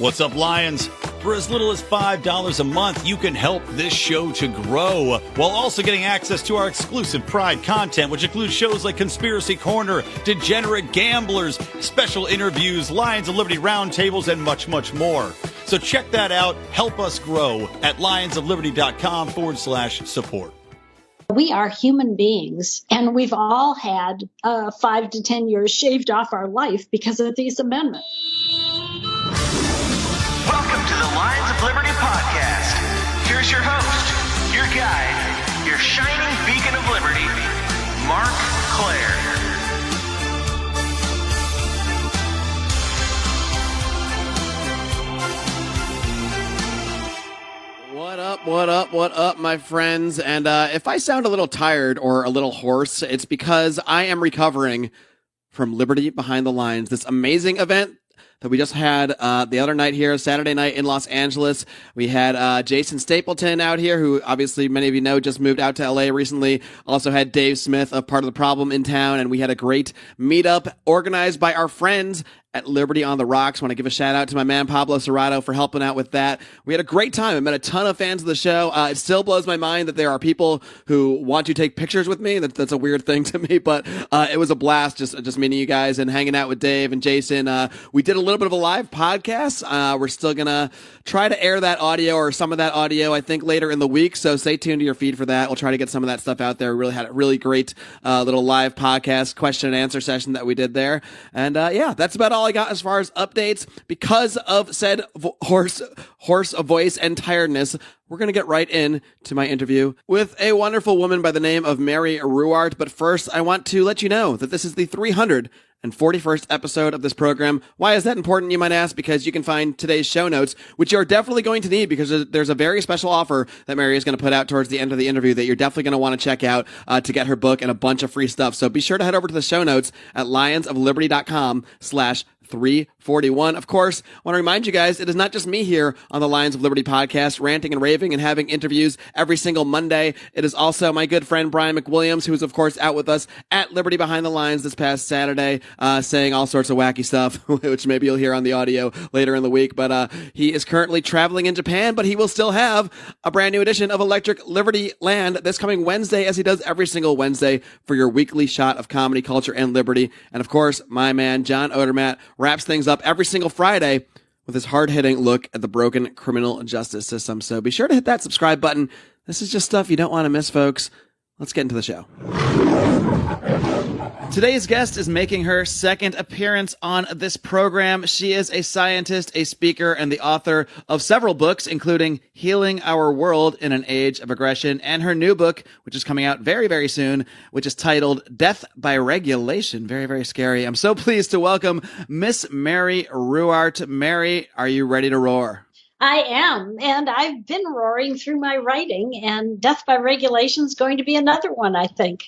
What's up, Lions? For as little as $5 a month, you can help this show to grow, while also getting access to our exclusive Pride content, which includes shows like Conspiracy Corner, Degenerate Gamblers, special interviews, Lions of Liberty roundtables, and much, much more. So check that out. Help us grow at lionsofliberty.com/support. We are human beings, and we've all had 5 to 10 years shaved off our life because of these amendments. Welcome to the Lions of Liberty podcast. Here's your host, your guide, your shining beacon of liberty, Mark Claire. What up, my friends? And if I sound a little tired or a little hoarse, it's because I am recovering from Liberty Behind the Lines, this amazing event that we just had the other night here, Saturday night in Los Angeles. We had Jason Stapleton out here, who obviously many of you know just moved out to LA recently. Also had Dave Smith of Part of the Problem in town, and we had a great meetup organized by our friends at Liberty on the Rocks. Want to give a shout out to my man Pablo Serrato for helping out with that. We had a great time. I met a ton of fans of the show. It still blows my mind that there are people who want to take pictures with me. That's a weird thing to me, but it was a blast just meeting you guys and hanging out with Dave and Jason. We did a little bit of a live podcast. We're still gonna try to air that audio or some of that audio, I think, later in the week. So stay tuned to your feed for that. We'll try to get some of that stuff out there. We really had a really great little live podcast question and answer session that we did there. And yeah, that's about all I got as far as updates. Because of said hoarse voice and tiredness, we're going to get right in to my interview with a wonderful woman by the name of Mary Ruwart. But first, I want to let you know that this is the 341st episode of this program. Why is that important, you might ask? Because you can find today's show notes, which you're definitely going to need because there's a very special offer that Mary is going to put out towards the end of the interview that you're definitely going to want to check out to get her book and a bunch of free stuff. So be sure to head over to the show notes at lionsofliberty.com/341. Of course, I want to remind you guys, it is not just me here on the Lions of Liberty podcast ranting and raving and having interviews every single Monday. It is also my good friend Brian McWilliams, who is of course out with us at Liberty Behind the Lines this past Saturday, saying all sorts of wacky stuff, which maybe you'll hear on the audio later in the week. But he is currently traveling in Japan, but he will still have a brand new edition of Electric Liberty Land this coming Wednesday, as he does every single Wednesday, for your weekly shot of comedy, culture, and liberty. And of course, my man John Odermatt wraps things up every single Friday with his hard-hitting look at the broken criminal justice system. So be sure to hit that subscribe button. This is just stuff you don't want to miss, folks. Let's get into the show. Today's guest is making her second appearance on this program. She is a scientist, a speaker, and the author of several books, including Healing Our World in an Age of Aggression, and her new book, which is coming out very, very soon, which is titled Death by Regulation. Very, very scary. I'm so pleased to welcome Miss Mary Ruwart. Mary, are you ready to roar? I am, and I've been roaring through my writing, and Death by Regulation is going to be another one, I think.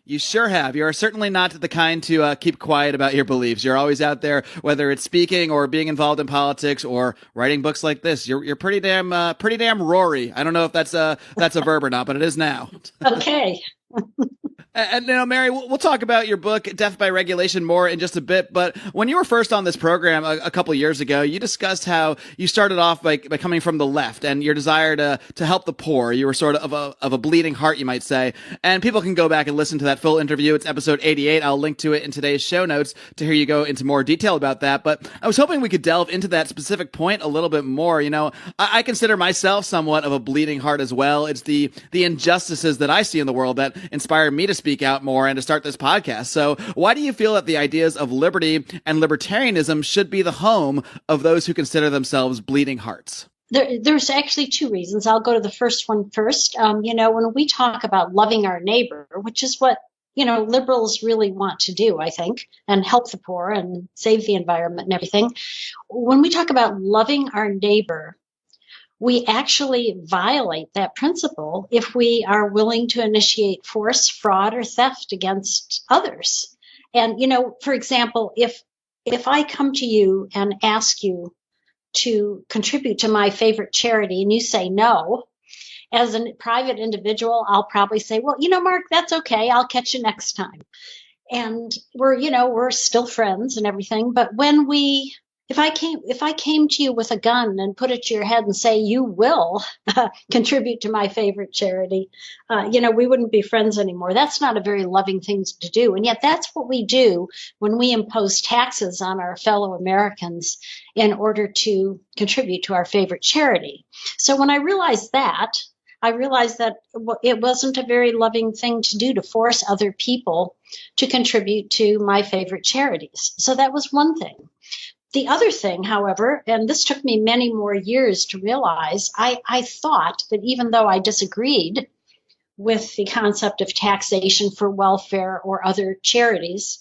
You sure have. You are certainly not the kind to keep quiet about your beliefs. You're always out there, whether it's speaking or being involved in politics or writing books like this. You're pretty damn roary. I don't know if that's a verb or not, but it is now. Okay. And Mary, we'll talk about your book, Death by Regulation, more in just a bit. But when you were first on this program a couple of years ago, you discussed how you started off by coming from the left and your desire to help the poor. You were sort of a bleeding heart, you might say. And people can go back and listen to that full interview. It's episode 88. I'll link to it in today's show notes to hear you go into more detail about that. But I was hoping we could delve into that specific point a little bit more. You know, I consider myself somewhat of a bleeding heart as well. It's the injustices that I see in the world that inspire me to speak out more and to start this podcast. So why do you feel that the ideas of liberty and libertarianism should be the home of those who consider themselves bleeding hearts? There's actually two reasons. I'll go to the first one first. When we talk about loving our neighbor, which is what, liberals really want to do, I think, and help the poor and save the environment and everything. When we talk about loving our neighbor, we actually violate that principle if we are willing to initiate force, fraud, or theft against others. And, for example, if I come to you and ask you to contribute to my favorite charity and you say no, as a private individual, I'll probably say, well, Mark, that's okay. I'll catch you next time. And we're still friends and everything. But when we if I came to you with a gun and put it to your head and say, you will contribute to my favorite charity, we wouldn't be friends anymore. That's not a very loving thing to do. And yet that's what we do when we impose taxes on our fellow Americans in order to contribute to our favorite charity. So when I realized that it wasn't a very loving thing to do, to force other people to contribute to my favorite charities. So that was one thing. The other thing, however, and this took me many more years to realize, I thought that even though I disagreed with the concept of taxation for welfare or other charities,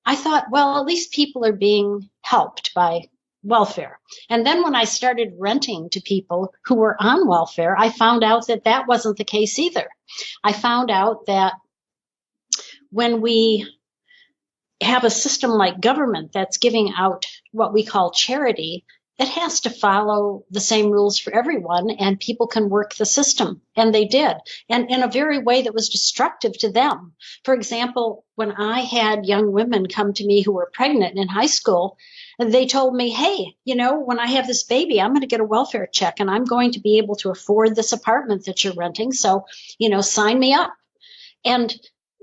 I thought, well, at least people are being helped by welfare. And then when I started renting to people who were on welfare, I found out that that wasn't the case either. I found out that when we have a system like government that's giving out what we call charity, it has to follow the same rules for everyone, and people can work the system. And they did, and in a very way that was destructive to them. For example, when I had young women come to me who were pregnant in high school, they told me, hey, when I have this baby, I'm going to get a welfare check and I'm going to be able to afford this apartment that you're renting. So, sign me up. And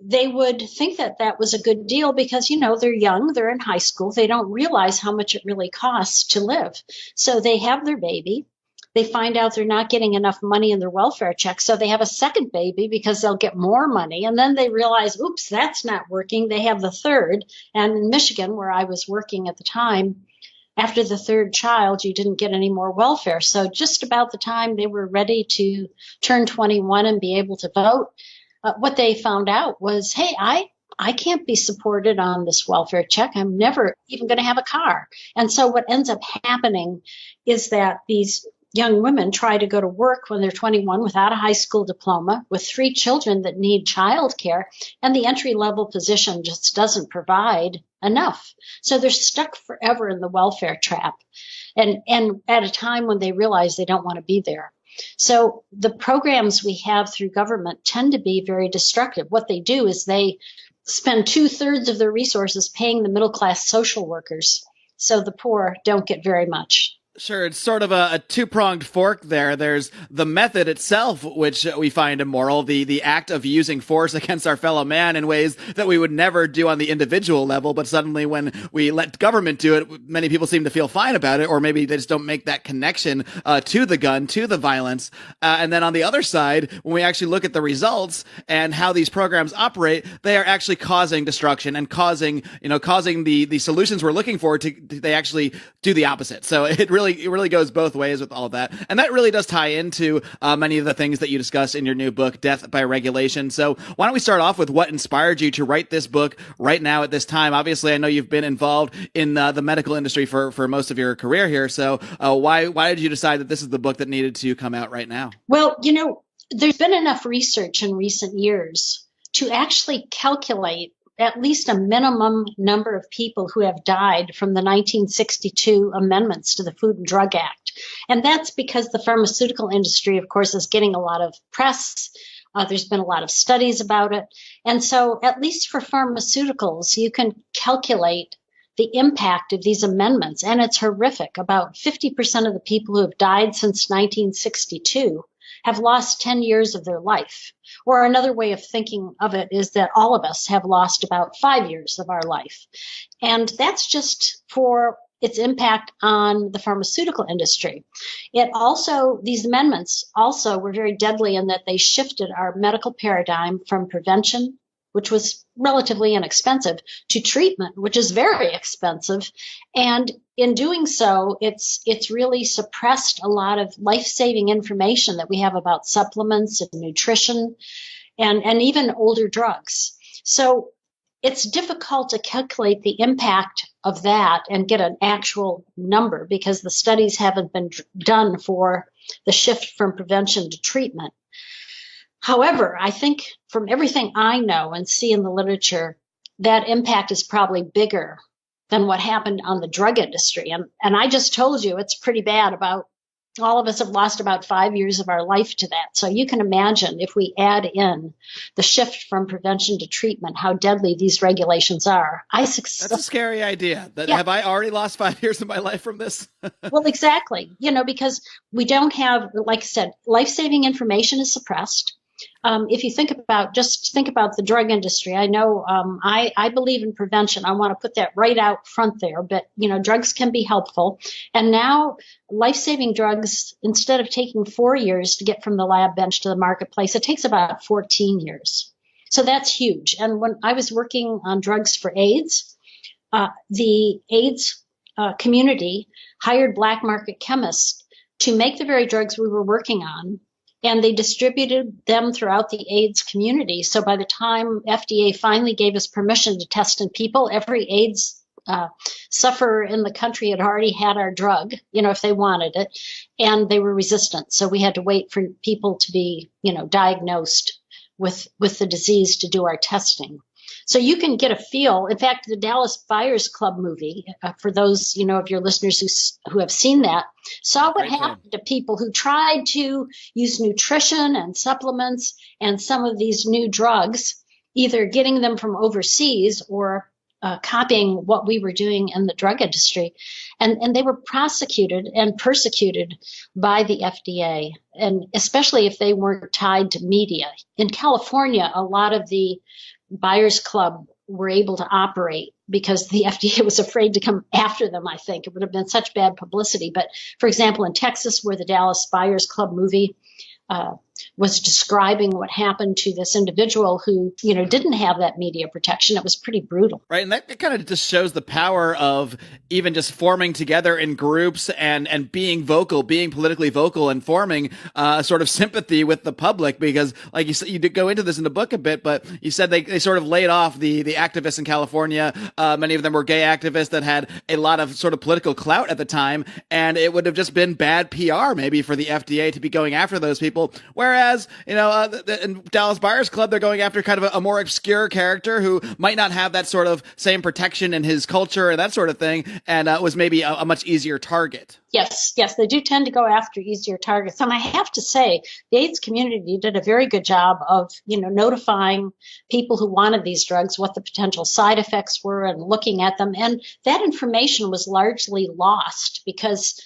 they would think that that was a good deal because, they're young, they're in high school, they don't realize how much it really costs to live. So they have their baby, they find out they're not getting enough money in their welfare check, so they have a second baby because they'll get more money, and then they realize, oops, that's not working. They have the third, and in Michigan, where I was working at the time, after the third child, you didn't get any more welfare. So just about the time they were ready to turn 21 and be able to vote, what they found out was, hey, I can't be supported on this welfare check. I'm never even going to have a car. And so what ends up happening is that these young women try to go to work when they're 21 without a high school diploma, with 3 children that need childcare, and the entry-level position just doesn't provide enough. So they're stuck forever in the welfare trap, and at a time when they realize they don't want to be there. So the programs we have through government tend to be very destructive. What they do is they spend 2/3 of their resources paying the middle-class social workers, so the poor don't get very much. Sure, it's sort of a two-pronged fork there. There's the method itself, which we find immoral, the act of using force against our fellow man in ways that we would never do on the individual level, but suddenly when we let government do it, many people seem to feel fine about it, or maybe they just don't make that connection to the gun, to the violence. And then on the other side, when we actually look at the results and how these programs operate, they are actually causing destruction and causing the solutions we're looking for they actually do the opposite. So it really goes both ways with all of that. And that really does tie into many of the things that you discuss in your new book, Death by Regulation. So why don't we start off with what inspired you to write this book right now at this time? Obviously, I know you've been involved in the medical industry for most of your career here. So why did you decide that this is the book that needed to come out right now? Well, there's been enough research in recent years to actually calculate at least a minimum number of people who have died from the 1962 amendments to the Food and Drug Act. And that's because the pharmaceutical industry, of course, is getting a lot of press. There's been a lot of studies about it. And so at least for pharmaceuticals, you can calculate the impact of these amendments. And it's horrific. About 50% of the people who have died since 1962 have lost 10 years of their life. Or another way of thinking of it is that all of us have lost about 5 years of our life. And that's just for its impact on the pharmaceutical industry. These amendments also were very deadly in that they shifted our medical paradigm from prevention, which was relatively inexpensive, to treatment, which is very expensive. And in doing so, it's really suppressed a lot of life-saving information that we have about supplements and nutrition and even older drugs. So it's difficult to calculate the impact of that and get an actual number because the studies haven't been done for the shift from prevention to treatment. However, I think from everything I know and see in the literature, that impact is probably bigger than what happened on the drug industry. And I just told you it's pretty bad about all of us have lost about 5 years of our life to that. So you can imagine if we add in the shift from prevention to treatment, how deadly these regulations are. That's a scary idea. Yeah. Have I already lost 5 years of my life from this? Well, exactly. Because we don't have, like I said, life-saving information is suppressed. If you think about the drug industry, I know I believe in prevention. I want to put that right out front there. But drugs can be helpful, and now life-saving drugs, instead of taking 4 years to get from the lab bench to the marketplace, it takes about 14 years. So that's huge. And when I was working on drugs for AIDS, the AIDS community hired black market chemists to make the very drugs we were working on. And they distributed them throughout the AIDS community. So by the time FDA finally gave us permission to test in people, every AIDS sufferer in the country had already had our drug, if they wanted it, and they were resistant. So we had to wait for people to be, diagnosed with the disease to do our testing. So you can get a feel. In fact, the Dallas Buyers Club movie, for those, of your listeners who have seen that, saw what happened to people who tried to use nutrition and supplements and some of these new drugs, either getting them from overseas or copying what we were doing in the drug industry. And they were prosecuted and persecuted by the FDA, and especially if they weren't tied to media. In California, a lot of the Buyers Club were able to operate because the FDA was afraid to come after them, I think. It would have been such bad publicity. But, for example, in Texas, where the Dallas Buyers Club movie was describing what happened to this individual who, didn't have that media protection. It was pretty brutal. Right. And that kind of just shows the power of even just forming together in groups and being vocal, being politically vocal, and forming sort of sympathy with the public. Because like you said, you did go into this in the book a bit, but you said they sort of laid off the activists in California. Many of them were gay activists that had a lot of sort of political clout at the time. And it would have just been bad PR maybe for the FDA to be going after those people. Whereas, in Dallas Buyers Club, they're going after kind of a more obscure character who might not have that sort of same protection in his culture and that sort of thing, and was maybe a much easier target. Yes, they do tend to go after easier targets. And I have to say, the AIDS community did a very good job of, notifying people who wanted these drugs what the potential side effects were and looking at them. And that information was largely lost because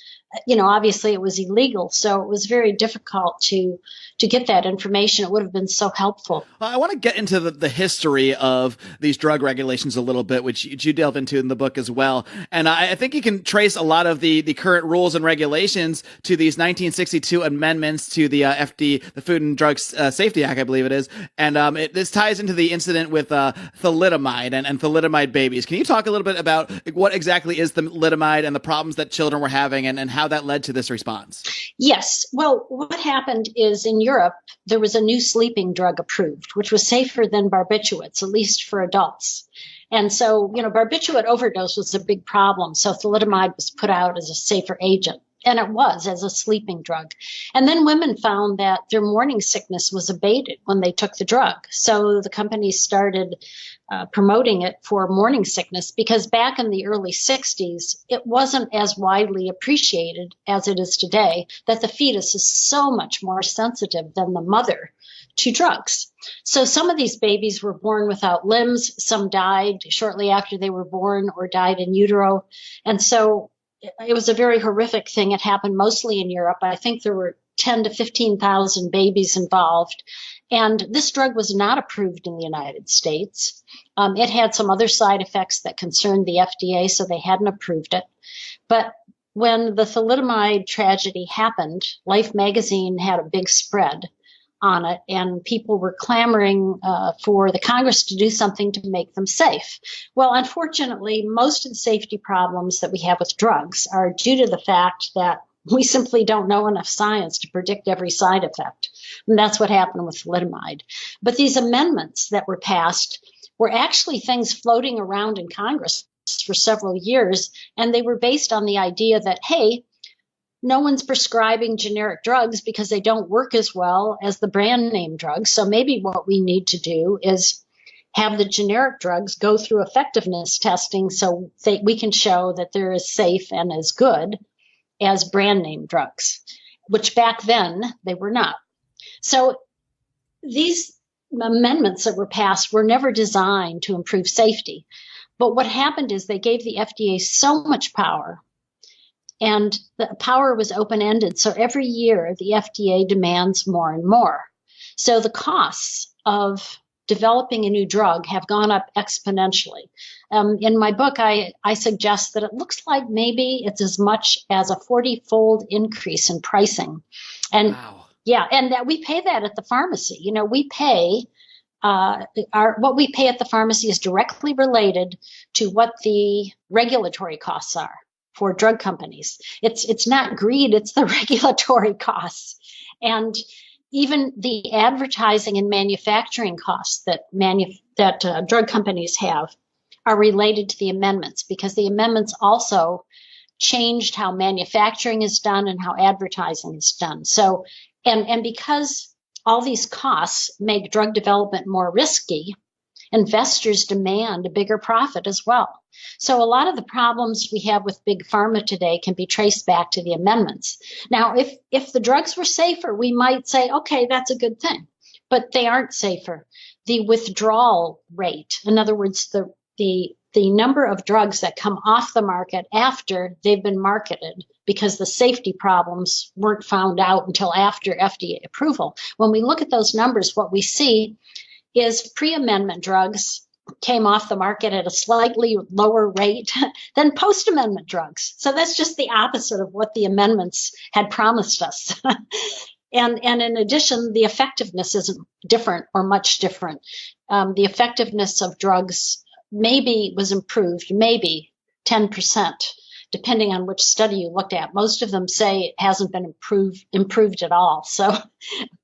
obviously it was illegal. So it was very difficult to get that information. It would have been so helpful. I want to get into the history of these drug regulations a little bit, which you delve into in the book as well. And I think you can trace a lot of the current rules and regulations to these 1962 amendments to the the Food and Drug Safety Act, I believe it is. And this ties into the incident with thalidomide and thalidomide babies. Can you talk a little bit about what exactly is thalidomide and the problems that children were having and how that led to this response? Yes. Well, what happened is in Europe, there was a new sleeping drug approved, which was safer than barbiturates, at least for adults. And so, barbiturate overdose was a big problem. So thalidomide was put out as a safer agent. And it was as a sleeping drug. And then women found that their morning sickness was abated when they took the drug. So the company started promoting it for morning sickness because back in the early 60s, it wasn't as widely appreciated as it is today that the fetus is so much more sensitive than the mother to drugs. So some of these babies were born without limbs. Some died shortly after they were born or died in utero. And so it was a very horrific thing. It happened mostly in Europe. I think there were 10 to 15,000 babies involved. And this drug was not approved in the United States. It had some other side effects that concerned the FDA, so they hadn't approved it. But when the thalidomide tragedy happened, Life magazine had a big spread on it, and people were clamoring for the Congress to do something to make them safe. Well, unfortunately, most of the safety problems that we have with drugs are due to the fact that we simply don't know enough science to predict every side effect. And that's what happened with thalidomide. But these amendments that were passed were actually things floating around in Congress for several years, and they were based on the idea that, hey, no one's prescribing generic drugs because they don't work as well as the brand name drugs. So maybe what we need to do is have the generic drugs go through effectiveness testing so we can show that they're as safe and as good as brand name drugs, which back then they were not. So these amendments that were passed were never designed to improve safety. But what happened is they gave the FDA so much power, and the power was open-ended. So every year the FDA demands more and more. So the costs of developing a new drug have gone up exponentially. In my book, I suggest that it looks like maybe it's as much as a 40-fold increase in pricing. And Wow. yeah, and that we pay that at the pharmacy. You know, we pay what we pay at the pharmacy is directly related to what the regulatory costs are for drug companies. It's not greed, it's the regulatory costs. And even the advertising and manufacturing costs that drug companies have are related to the amendments, because the amendments also changed how manufacturing is done and how advertising is done. So, and because all these costs make drug development more risky, investors demand a bigger profit as well. So a lot of the problems we have with big pharma today can be traced back to the amendments. Now, if the drugs were safer, we might say, okay, that's a good thing, but they aren't safer. The withdrawal rate, in other words, the number of drugs that come off the market after they've been marketed because the safety problems weren't found out until after FDA approval. When we look at those numbers, what we see is pre-amendment drugs came off the market at a slightly lower rate than post-amendment drugs. So that's just the opposite of what the amendments had promised us. And in addition, the effectiveness isn't different or much different. The effectiveness of drugs maybe was improved, maybe 10%, depending on which study you looked at. Most of them say it hasn't been improved at all. So,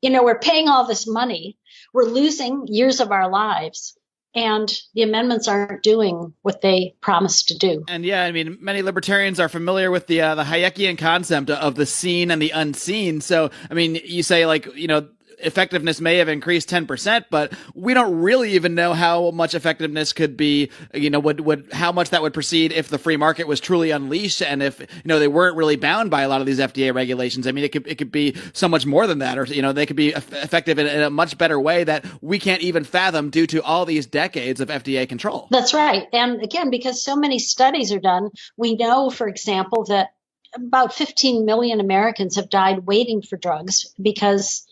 you know, we're paying all this money, we're losing years of our lives, and the amendments aren't doing what they promised to do. And yeah, I mean, many libertarians are familiar with the Hayekian concept of the seen and the unseen. So, I mean, you say, like, you know, effectiveness may have increased 10%, but we don't really even know how much effectiveness could be, you know, how much that would proceed if the free market was truly unleashed, and if, you know, they weren't really bound by a lot of these FDA regulations. I mean, it could be so much more than that, or, you know, they could be effective in a much better way that we can't even fathom due to all these decades of FDA control. That's right. And again, because so many studies are done, we know, for example, that about 15 million Americans have died waiting for drugs because,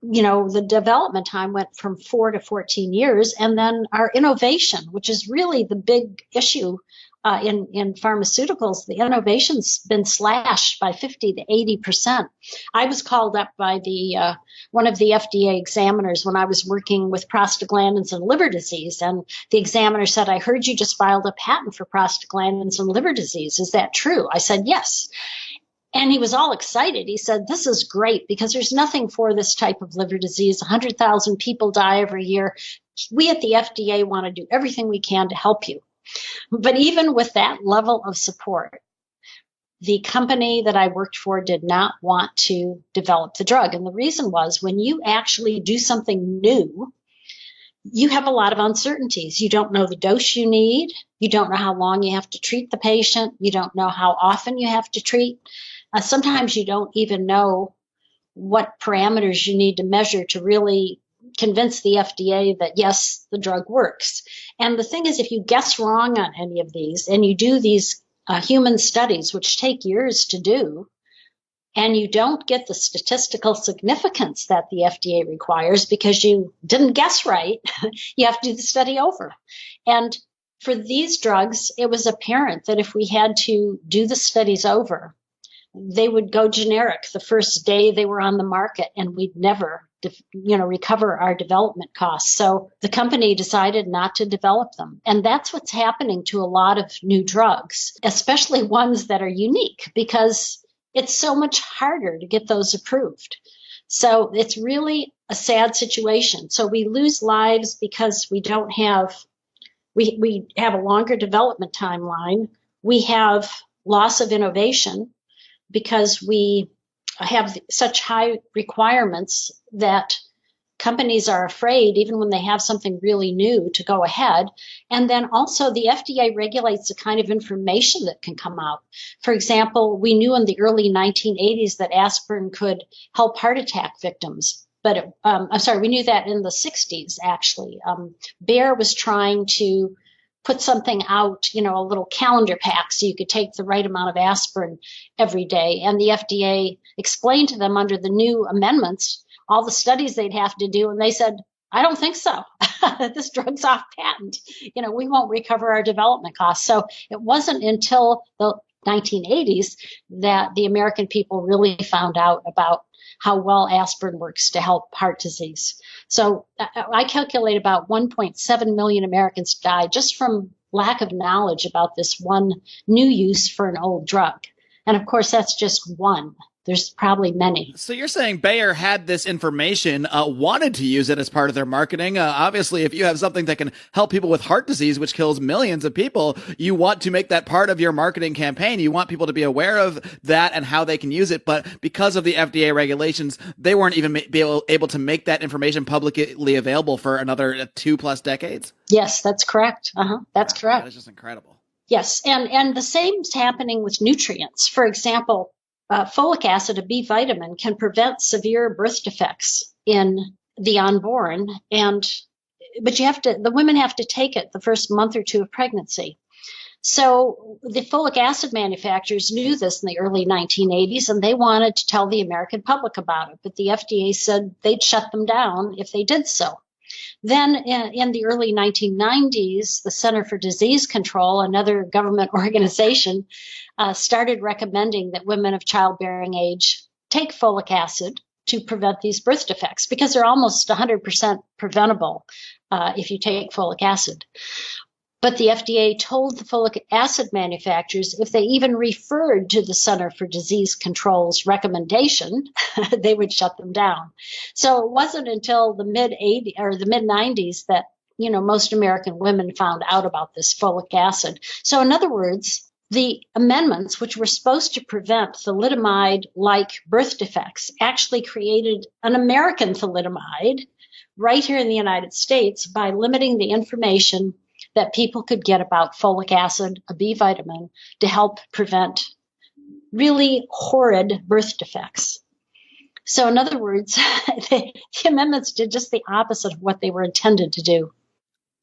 you know, the development time went from 4 to 14 years. And then our innovation, which is really the big issue in pharmaceuticals, the innovation's been slashed by 50 to 80%. I was called up by one of the FDA examiners when I was working with prostaglandins and liver disease. And the examiner said, I heard you just filed a patent for prostaglandins and liver disease. Is that true? I said, yes. And he was all excited. He said, this is great because there's nothing for this type of liver disease. 100,000 people die every year. We at the FDA want to do everything we can to help you. But even with that level of support, the company that I worked for did not want to develop the drug. And the reason was, when you actually do something new, you have a lot of uncertainties. You don't know the dose you need. You don't know how long you have to treat the patient. You don't know how often you have to treat. Sometimes you don't even know what parameters you need to measure to really convince the FDA that, yes, the drug works. And the thing is, if you guess wrong on any of these, and you do these human studies, which take years to do, and you don't get the statistical significance that the FDA requires because you didn't guess right, you have to do the study over. And for these drugs, it was apparent that if we had to do the studies over, they would go generic the first day they were on the market, and we'd never, recover our development costs. So the company decided not to develop them. And that's what's happening to a lot of new drugs, especially ones that are unique, because it's so much harder to get those approved. So it's really a sad situation. So we lose lives because we don't have, we have a longer development timeline. We have loss of innovation because we have such high requirements that companies are afraid, even when they have something really new, to go ahead. And then also the FDA regulates the kind of information that can come out. For example, we knew in the early 1980s that aspirin could help heart attack victims. But we knew that in the 60s, actually. Bayer was trying to put something out, a little calendar pack so you could take the right amount of aspirin every day. And the FDA explained to them under the new amendments all the studies they'd have to do. And they said, I don't think so. This drug's off patent. We won't recover our development costs. So it wasn't until the 1980s that the American people really found out about how well aspirin works to help heart disease. So I calculate about 1.7 million Americans died just from lack of knowledge about this one new use for an old drug. And of course, that's just one. There's probably many. So you're saying Bayer had this information, wanted to use it as part of their marketing. Obviously, if you have something that can help people with heart disease, which kills millions of people, you want to make that part of your marketing campaign. You want people to be aware of that and how they can use it. But because of the FDA regulations, they weren't even able to make that information publicly available for another 2+ decades. Yes, that's correct. That's correct. That is just incredible. Yes. And the same is happening with nutrients. For example, folic acid, a B vitamin, can prevent severe birth defects in the unborn, but the women have to take it the first month or two of pregnancy. So the folic acid manufacturers knew this in the early 1980s, and they wanted to tell the American public about it, but the FDA said they'd shut them down if they did so. Then in the early 1990s, the Center for Disease Control, another government organization, started recommending that women of childbearing age take folic acid to prevent these birth defects because they're almost 100% preventable if you take folic acid. But the FDA told the folic acid manufacturers if they even referred to the Center for Disease Control's recommendation, they would shut them down. So it wasn't until the mid-90s that most American women found out about this folic acid. So in other words, the amendments, which were supposed to prevent thalidomide-like birth defects, actually created an American thalidomide right here in the United States by limiting the information that people could get about folic acid, a B vitamin, to help prevent really horrid birth defects. So in other words, the amendments did just the opposite of what they were intended to do.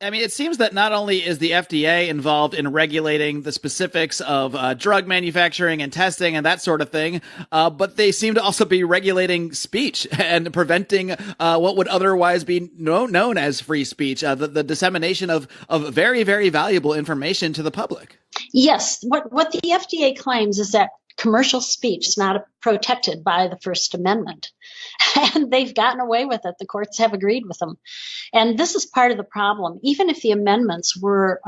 I mean, it seems that not only is the FDA involved in regulating the specifics of drug manufacturing and testing and that sort of thing, but they seem to also be regulating speech and preventing what would otherwise be known as free speech, the dissemination of very, very valuable information to the public. Yes. What the FDA claims is that commercial speech is not protected by the First Amendment. And they've gotten away with it. The courts have agreed with them. And this is part of the problem. Even if the amendments were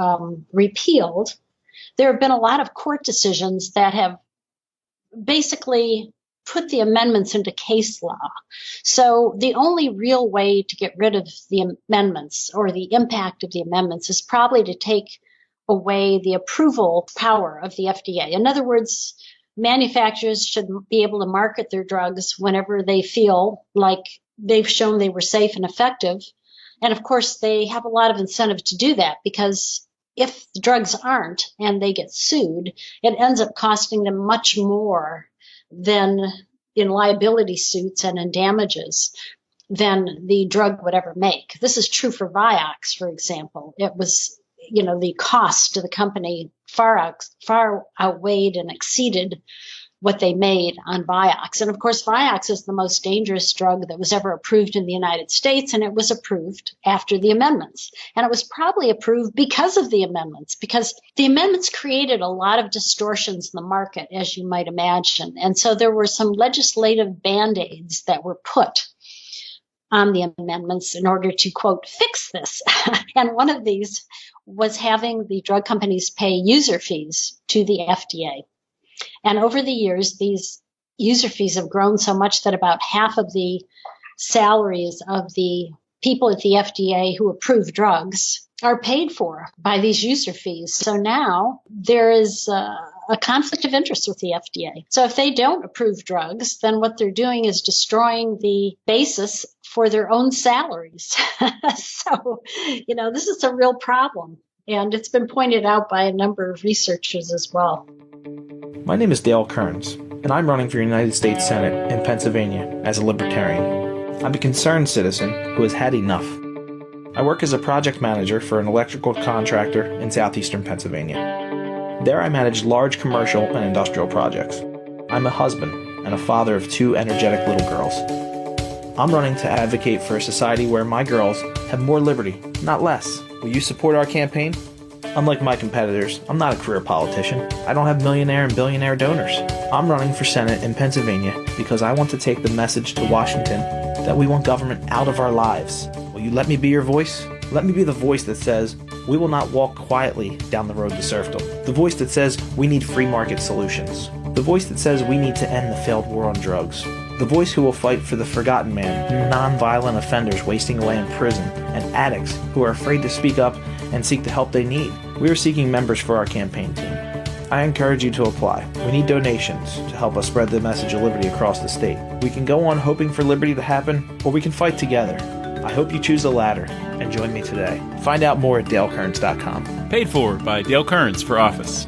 repealed, there have been a lot of court decisions that have basically put the amendments into case law. So the only real way to get rid of the amendments or the impact of the amendments is probably to take away the approval power of the FDA. In other words, manufacturers should be able to market their drugs whenever they feel like they've shown they were safe and effective. And of course, they have a lot of incentive to do that because if the drugs aren't and they get sued, it ends up costing them much more than in liability suits and in damages than the drug would ever make. This is true for Vioxx, for example. It was the cost to the company far outweighed and exceeded what they made on Vioxx. And of course, Vioxx is the most dangerous drug that was ever approved in the United States, and it was approved after the amendments. And it was probably approved because of the amendments, because the amendments created a lot of distortions in the market, as you might imagine. And so there were some legislative band-aids that were put on the amendments in order to, quote, fix this. And one of these was having the drug companies pay user fees to the FDA. And over the years, these user fees have grown so much that about half of the salaries of the people at the FDA who approve drugs are paid for by these user fees. So now there is a conflict of interest with the FDA. So if they don't approve drugs, then what they're doing is destroying the basis for their own salaries. So, this is a real problem. And it's been pointed out by a number of researchers as well. My name is Dale Kearns, and I'm running for United States Senate in Pennsylvania as a libertarian. I'm a concerned citizen who has had enough. I work as a project manager for an electrical contractor in southeastern Pennsylvania. There I manage large commercial and industrial projects. I'm a husband and a father of 2 energetic little girls. I'm running to advocate for a society where my girls have more liberty, not less. Will you support our campaign? Unlike my competitors, I'm not a career politician. I don't have millionaire and billionaire donors. I'm running for Senate in Pennsylvania because I want to take the message to Washington that we want government out of our lives. Will you let me be your voice? Let me be the voice that says we will not walk quietly down the road to serfdom. The voice that says we need free market solutions. The voice that says we need to end the failed war on drugs. The voice who will fight for the forgotten man, non-violent offenders wasting away in prison, and addicts who are afraid to speak up and seek the help they need. We are seeking members for our campaign team. I encourage you to apply. We need donations to help us spread the message of liberty across the state. We can go on hoping for liberty to happen, or we can fight together. I hope you choose the latter and join me today. Find out more at dalekearns.com. Paid for by Dale Kearns for office.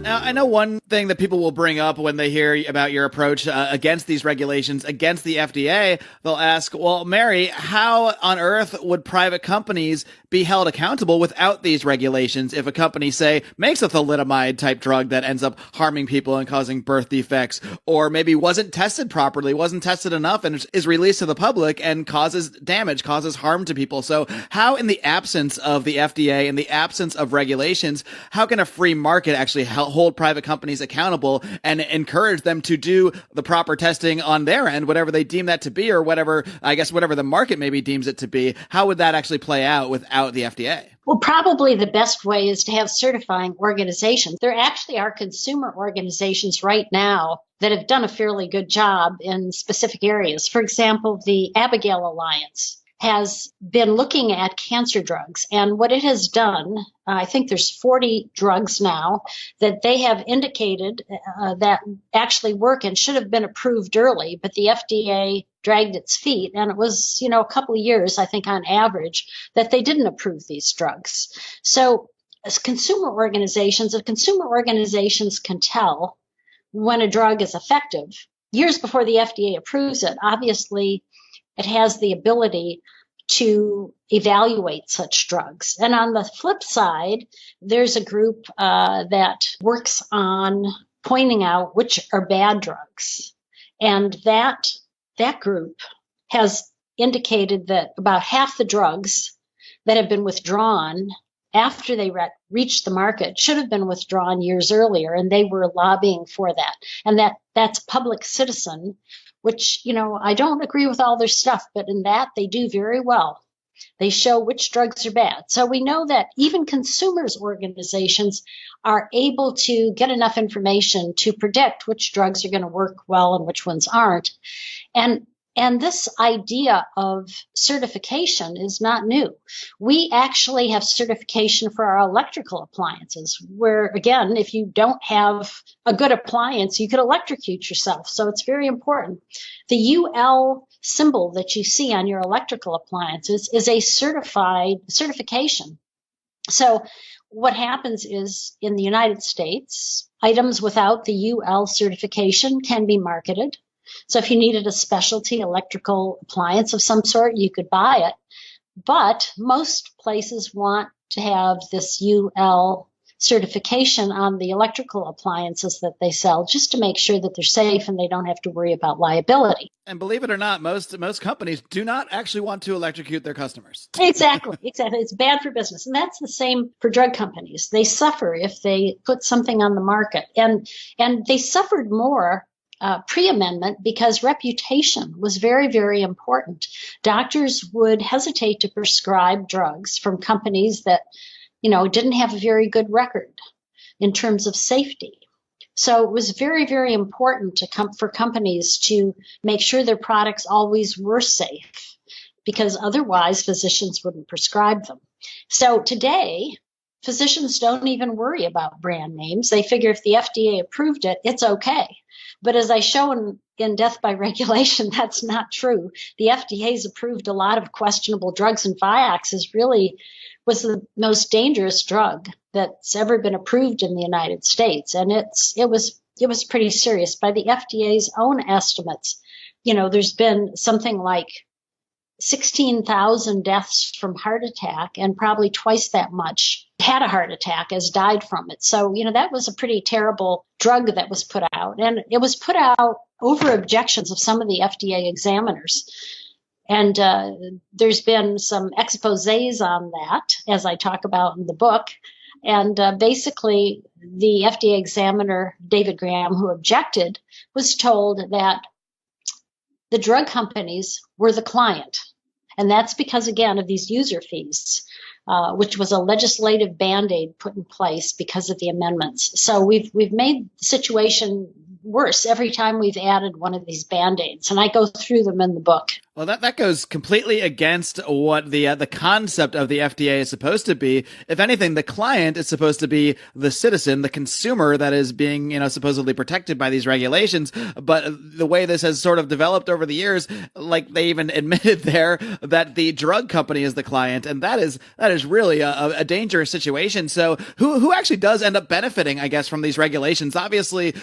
Now, I know one thing that people will bring up when they hear about your approach against these regulations, against the FDA. They'll ask, well, Mary, how on earth would private companies be held accountable without these regulations if a company, say, makes a thalidomide type drug that ends up harming people and causing birth defects, or maybe wasn't tested properly, wasn't tested enough, and is released to the public and causes damage, causes harm to people? So how, in the absence of the FDA, in the absence of regulations, how can a free market actually hold private companies accountable and encourage them to do the proper testing on their end, whatever they deem that to be, or whatever the market maybe deems it to be? How would that actually play out without the FDA? Well, probably the best way is to have certifying organizations. There actually are consumer organizations right now that have done a fairly good job in specific areas. For example, the Abigail Alliance has been looking at cancer drugs. And what it has done, I think there's 40 drugs now that they have indicated that actually work and should have been approved early, but the FDA dragged its feet. And it was, a couple of years, I think on average, that they didn't approve these drugs. So as consumer organizations, if consumer organizations can tell when a drug is effective, years before the FDA approves it, obviously it has the ability to evaluate such drugs. And on the flip side, there's a group that works on pointing out which are bad drugs. And that group has indicated that about half the drugs that have been withdrawn after they reached the market should have been withdrawn years earlier, and they were lobbying for that. And that's Public Citizen, which, I don't agree with all their stuff, but in that they do very well. They show which drugs are bad. So we know that even consumers organizations are able to get enough information to predict which drugs are going to work well and which ones aren't. And this idea of certification is not new. We actually have certification for our electrical appliances, where, again, if you don't have a good appliance, you could electrocute yourself. So it's very important. The UL symbol that you see on your electrical appliances is a certification. So what happens is, in the United States, items without the UL certification can be marketed. So if you needed a specialty electrical appliance of some sort, you could buy it. But most places want to have this UL certification on the electrical appliances that they sell, just to make sure that they're safe and they don't have to worry about liability. And believe it or not, most companies do not actually want to electrocute their customers. Exactly. It's bad for business. And that's the same for drug companies. They suffer if they put something on the market. And they suffered more pre-amendment because reputation was very, very important. Doctors would hesitate to prescribe drugs from companies that, didn't have a very good record in terms of safety. So it was very, very important for companies to make sure their products always were safe, because otherwise physicians wouldn't prescribe them. So today, physicians don't even worry about brand names. They figure if the FDA approved it, it's okay. But as I show in Death by Regulation, that's not true. The FDA's approved a lot of questionable drugs, and Vioxx was the most dangerous drug that's ever been approved in the United States. And it was pretty serious. By the FDA's own estimates, there's been something like 16,000 deaths from heart attack, and probably twice that much had a heart attack as died from it. So, that was a pretty terrible drug that was put out. And it was put out over objections of some of the FDA examiners. And there's been some exposés on that, as I talk about in the book. And basically, the FDA examiner, David Graham, who objected, was told that the drug companies were the client. And that's because, again, of these user fees, which was a legislative Band-Aid put in place because of the amendments. So we've made the situation worse every time we've added one of these Band-Aids. And I go through them in the book. Well, that goes completely against what the concept of the FDA is supposed to be. If anything, the client is supposed to be the citizen, the consumer that is being, supposedly protected by these regulations. But the way this has sort of developed over the years, like they even admitted there that the drug company is the client, and that is really a dangerous situation. So who actually does end up benefiting, I guess, from these regulations? Obviously,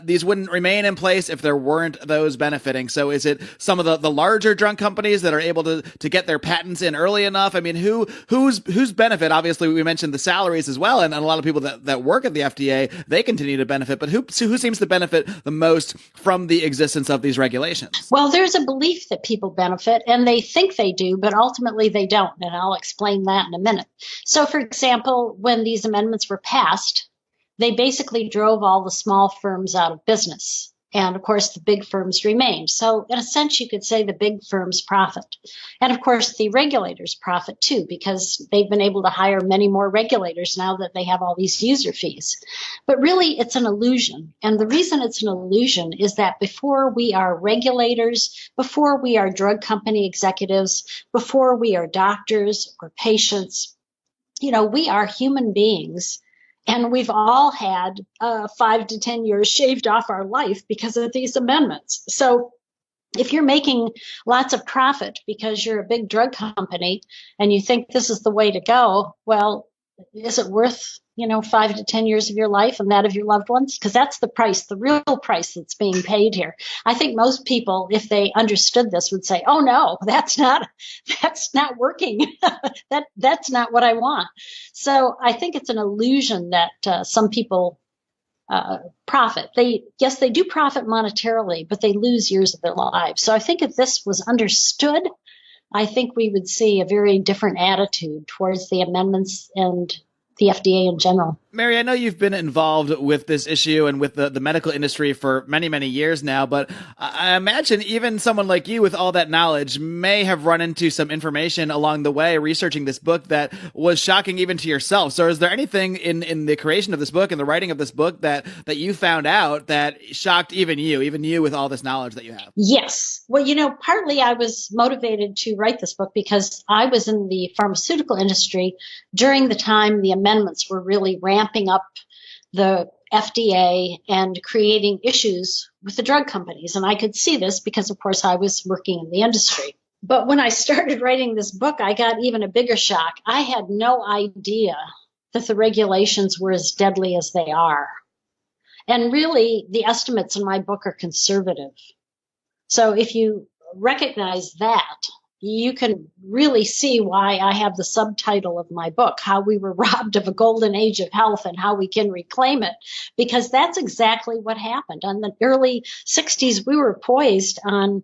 these wouldn't remain in place if there weren't those benefiting. So is it some of the larger drug companies that are able to get their patents in early enough? I mean, who's benefit? Obviously, we mentioned the salaries as well, and a lot of people that work at the FDA, they continue to benefit. But who seems to benefit the most from the existence of these regulations? Well, there's a belief that people benefit, and they think they do, but ultimately they don't, and I'll explain that in a minute. So, for example, when these amendments were passed, they basically drove all the small firms out of business. And of course, the big firms remained. So in a sense, you could say the big firms profit. And of course, the regulators profit too, because they've been able to hire many more regulators now that they have all these user fees. But really, it's an illusion. And the reason it's an illusion is that before we are regulators, before we are drug company executives, before we are doctors or patients, we are human beings. And we've all had 5 to 10 years shaved off our life because of these amendments. So if you're making lots of profit because you're a big drug company and you think this is the way to go, well, is it worth, 5 to 10 years of your life and that of your loved ones? Because that's the price, the real price that's being paid here. I think most people, if they understood this, would say, oh no, that's not working. That's not what I want. So I think it's an illusion that some people profit. They do profit monetarily, but they lose years of their lives. So I think if this was understood, I think we would see a very different attitude towards the amendments and the FDA in general. Mary, I know you've been involved with this issue and with the medical industry for many, many years now, but I imagine even someone like you with all that knowledge may have run into some information along the way researching this book that was shocking even to yourself. So is there anything in the creation of this book and the writing of this book that you found out that shocked even you with all this knowledge that you have? Yes. Well, partly I was motivated to write this book because I was in the pharmaceutical industry during the time the amendments were really ramping up the FDA and creating issues with the drug companies. And I could see this because, of course, I was working in the industry. But when I started writing this book, I got even a bigger shock. I had no idea that the regulations were as deadly as they are. And really, the estimates in my book are conservative. So if you recognize that, you can really see why I have the subtitle of my book, How We Were Robbed of a Golden Age of Health and How We Can Reclaim It, because that's exactly what happened. In the early 60s, we were poised on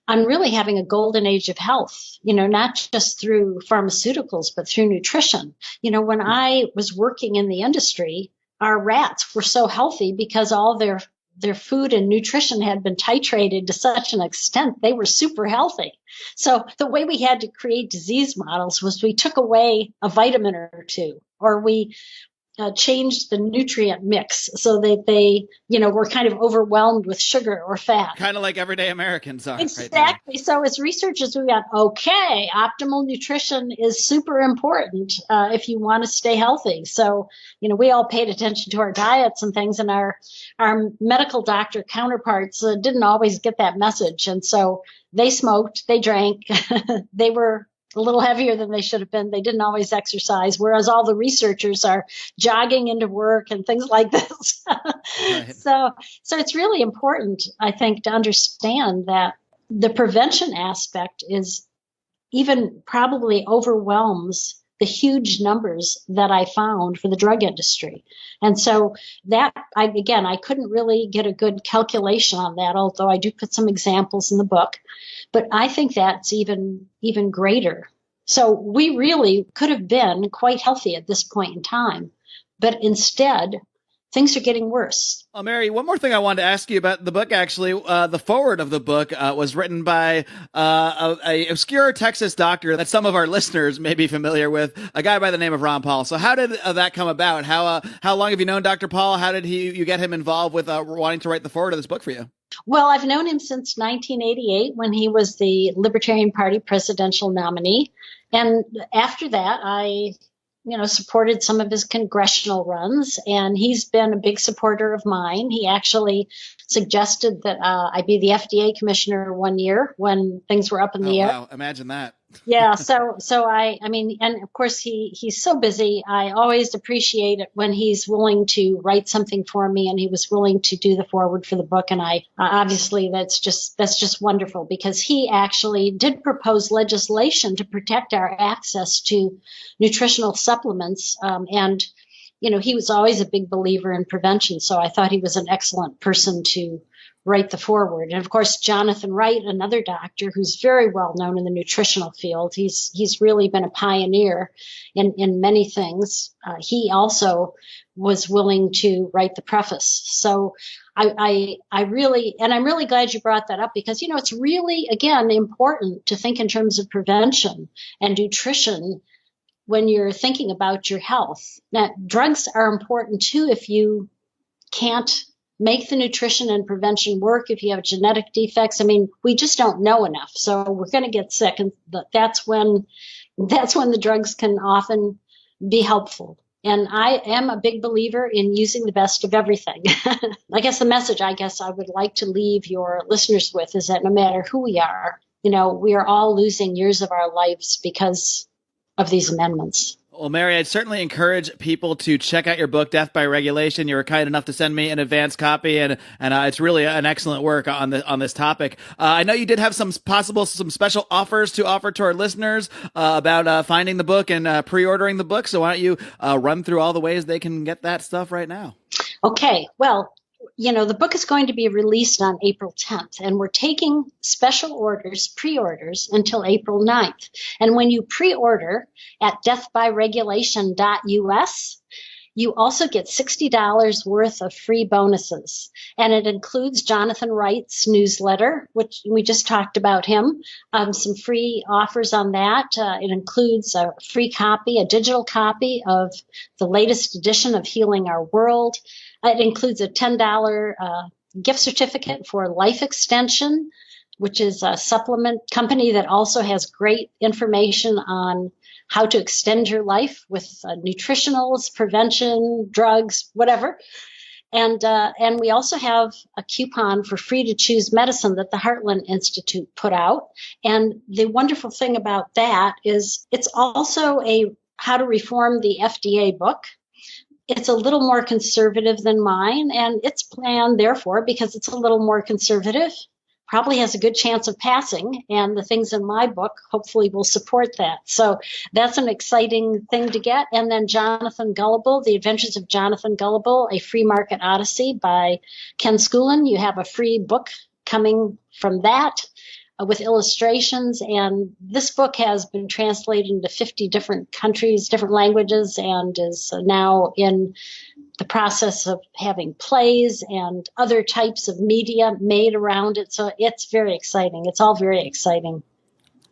really having a golden age of health, not just through pharmaceuticals, but through nutrition. When I was working in the industry, our rats were so healthy because all their food and nutrition had been titrated to such an extent they were super healthy. So the way we had to create disease models was we took away a vitamin or two, or we changed the nutrient mix so that they, were kind of overwhelmed with sugar or fat. Kind of like everyday Americans are. Exactly. Right So as researchers, we got, okay, optimal nutrition is super important if you want to stay healthy. So, we all paid attention to our diets and things, and our medical doctor counterparts didn't always get that message. And so they smoked, they drank, they were a little heavier than they should have been. They didn't always exercise, whereas all the researchers are jogging into work and things like this. Right. So it's really important, I think, to understand that the prevention aspect is even probably overwhelms the huge numbers that I found for the drug industry. And so that, I couldn't really get a good calculation on that, although I do put some examples in the book. But I think that's even greater. So we really could have been quite healthy at this point in time, but instead, things are getting worse. Well, Mary, one more thing I wanted to ask you about the book, actually. The foreword of the book was written by a obscure Texas doctor that some of our listeners may be familiar with, a guy by the name of Ron Paul. So how did that come about? How long have you known Dr. Paul? How did you get him involved with wanting to write the foreword of this book for you? Well, I've known him since 1988 when he was the Libertarian Party presidential nominee. And after that, I supported some of his congressional runs, and he's been a big supporter of mine. He actually suggested that I be the FDA commissioner one year when things were up in the air. Wow, imagine that. Yeah, so and of course he's so busy. I always appreciate it when he's willing to write something for me, and he was willing to do the foreword for the book. And I obviously that's just wonderful, because he actually did propose legislation to protect our access to nutritional supplements. And he was always a big believer in prevention, so I thought he was an excellent person to write the foreword. And of course, Jonathan Wright, another doctor who's very well known in the nutritional field, he's really been a pioneer in many things. He also was willing to write the preface. So I'm really glad you brought that up, because it's really, again, important to think in terms of prevention and nutrition when you're thinking about your health. Now, drugs are important too if you can't make the nutrition and prevention work, if you have genetic defects. I mean, we just don't know enough. So we're going to get sick, and that's when the drugs can often be helpful. And I am a big believer in using the best of everything. I guess the message I would like to leave your listeners with is that no matter who we are, we are all losing years of our lives because of these amendments. Well, Mary, I'd certainly encourage people to check out your book, Death by Regulation. You were kind enough to send me an advance copy, and it's really an excellent work on this topic. I know you did have some special offers to offer to our listeners about finding the book and pre-ordering the book. So why don't you run through all the ways they can get that stuff right now? Okay. Well, the book is going to be released on April 10th, and we're taking special orders, pre-orders, until April 9th. And when you pre-order at deathbyregulation.us, you also get $60 worth of free bonuses. And it includes Jonathan Wright's newsletter, which we just talked about him, some free offers on that. It includes a free copy, a digital copy of the latest edition of Healing Our World. It includes a $10 gift certificate for Life Extension, which is a supplement company that also has great information on how to extend your life with nutritionals, prevention, drugs, whatever. And we also have a coupon for free to choose medicine that the Heartland Institute put out. And the wonderful thing about that is it's also a how to reform the FDA book. It's a little more conservative than mine, and it's planned, therefore, because it's a little more conservative, probably has a good chance of passing, and the things in my book hopefully will support that. So that's an exciting thing to get. And then Jonathan Gullible, The Adventures of Jonathan Gullible, A Free Market Odyssey by Ken Schoolin. You have a free book coming from that with illustrations. And this book has been translated into 50 different countries, different languages, and is now in the process of having plays and other types of media made around it. So it's very exciting. It's all very exciting.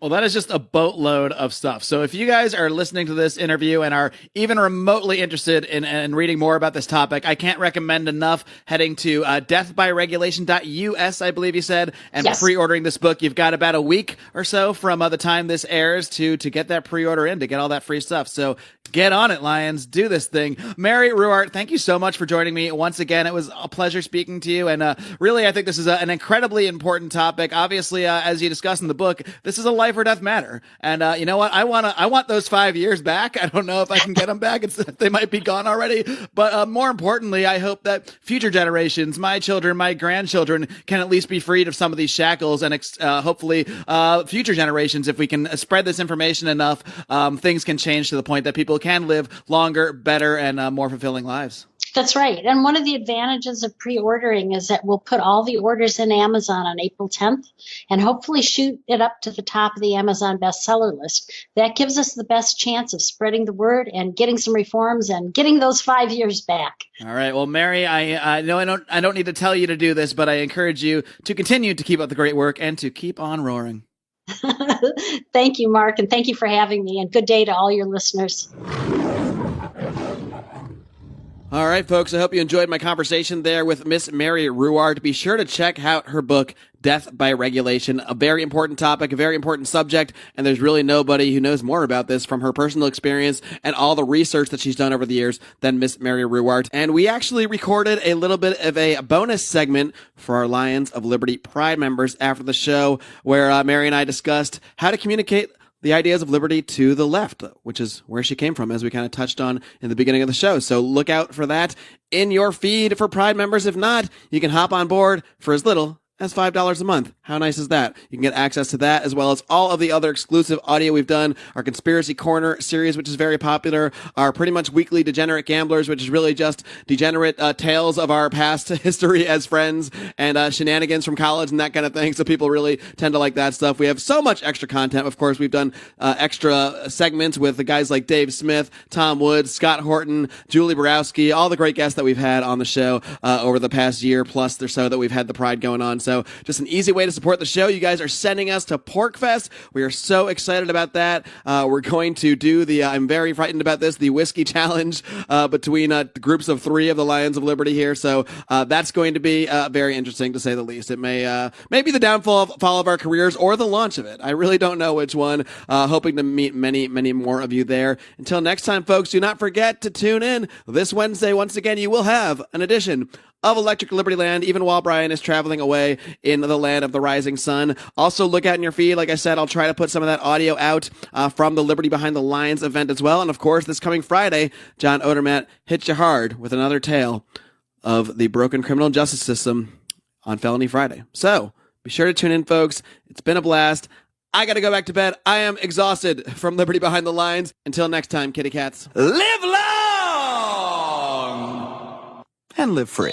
Well, that is just a boatload of stuff. So if you guys are listening to this interview and are even remotely interested in reading more about this topic, I can't recommend enough heading to deathbyregulation.us, I believe you said, and Yes. pre-ordering this book. You've got about a week or so from the time this airs to get that pre-order in, to get all that free stuff. So get on it, Lions. Do this thing. Mary Ruwart, thank you so much for joining me once again. It was a pleasure speaking to you. And really, I think this is an incredibly important topic. Obviously, as you discuss in the book, this is a life or death matter. And you know what? I want those 5 years back. I don't know if I can get them back. They might be gone already. But more importantly, I hope that future generations, my children, my grandchildren, can at least be freed of some of these shackles. And hopefully, future generations, if we can spread this information enough, things can change to the point that people can live longer, better, and more fulfilling lives. That's right. And one of the advantages of pre-ordering is that we'll put all the orders in Amazon on April 10th and hopefully shoot it up to the top of the Amazon bestseller list. That gives us the best chance of spreading the word and getting some reforms and getting those 5 years back. All right. Well, Mary, I know I don't need to tell you to do this, but I encourage you to continue to keep up the great work and to keep on roaring. Thank you, Mark, and thank you for having me, and good day to all your listeners. All right, folks, I hope you enjoyed my conversation there with Miss Mary Ruwart. Be sure to check out her book, Death by Regulation, a very important topic, a very important subject, and there's really nobody who knows more about this from her personal experience and all the research that she's done over the years than Miss Mary Ruwart. And we actually recorded a little bit of a bonus segment for our Lions of Liberty Pride members after the show, where Mary and I discussed how to communicate the ideas of liberty to the left, which is where she came from, as we kind of touched on in the beginning of the show. So look out for that in your feed for Pride members. If not, you can hop on board for as little as $5 a month. How nice is that? You can get access to that as well as all of the other exclusive audio we've done. Our Conspiracy Corner series, which is very popular. Our pretty much weekly Degenerate Gamblers, which is really just degenerate tales of our past history as friends and shenanigans from college and that kind of thing. So people really tend to like that stuff. We have so much extra content. Of course, we've done extra segments with the guys like Dave Smith, Tom Woods, Scott Horton, Julie Borowski, all the great guests that we've had on the show over the past year plus or so that we've had the Pride going on. So just an easy way to support the show. You guys are sending us to PorkFest. We are so excited about that. We're going to do I'm very frightened about this, the whiskey challenge between groups of 3 of the Lions of Liberty here. So that's going to be very interesting, to say the least. It may be the downfall of our careers or the launch of it. I really don't know which one. Hoping to meet many, many more of you there. Until next time, folks, do not forget to tune in this Wednesday. Once again, you will have an edition of Electric Liberty Land, even while Brian is traveling away in the land of the rising sun. Also, look out in your feed. Like I said, I'll try to put some of that audio out from the Liberty Behind the Lines event as well. And of course, this coming Friday, John Odermatt hits you hard with another tale of the broken criminal justice system on Felony Friday. So be sure to tune in, folks. It's been a blast. I got to go back to bed. I am exhausted from Liberty Behind the Lines. Until next time, kitty cats. Live long and live free.